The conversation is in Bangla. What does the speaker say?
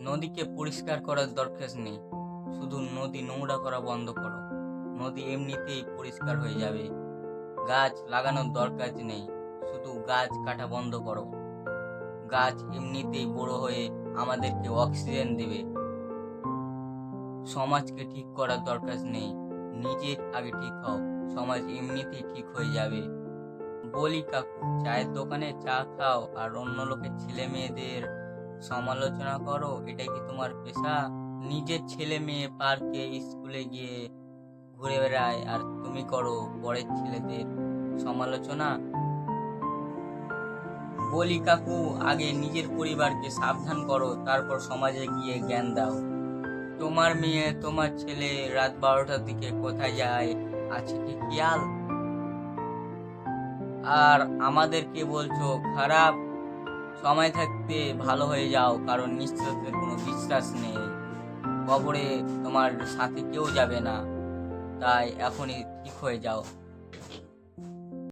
নদীকে পরিষ্কার করার দরকার নেই, শুধু নদী নোংরা করা বন্ধ করো। নদী এমনিতেই পরিষ্কার হয়ে যাবে। গাছ লাগানোর দরকার নেই, শুধু গাছ কাটা বন্ধ করো। গাছ এমনিতেই বড় হয়ে আমাদেরকে অক্সিজেন দেবে। সমাজকে ঠিক করার দরকার নেই, নিজের আগে ঠিক হও, সমাজ এমনিতেই ঠিক হয়ে যাবে। বলি কাকু, চায়ের দোকানে চা খাও আর অন্য লোকের ছেলে মেয়েদের সমালোচনা করো, এটা কি তোমার পেশা? নিজের ছেলে মেয়ে পার্কে স্কুলে গিয়ে ঘুরে বেড়ায় আর তুমি করো পরের ছেলেদের সমালোচনা। বলি কাকু, আগে নিজের পরিবারকে সাবধান করো, তারপর সমাজে গিয়ে জ্ঞান দাও। তোমার মেয়ে তোমার ছেলে রাত 12টার দিকে কোথায় যায়, আছে কি খেয়াল? আর আমাদেরকে বলছো খারাপ? সময় থাকতে ভালো হয়ে যাও, কারণ নিশ্চিতের কোনো বিশ্বাস নেই। কবরে তোমার সাথে কেউ যাবে না, তাই এখনই ঠিক হয়ে যাও।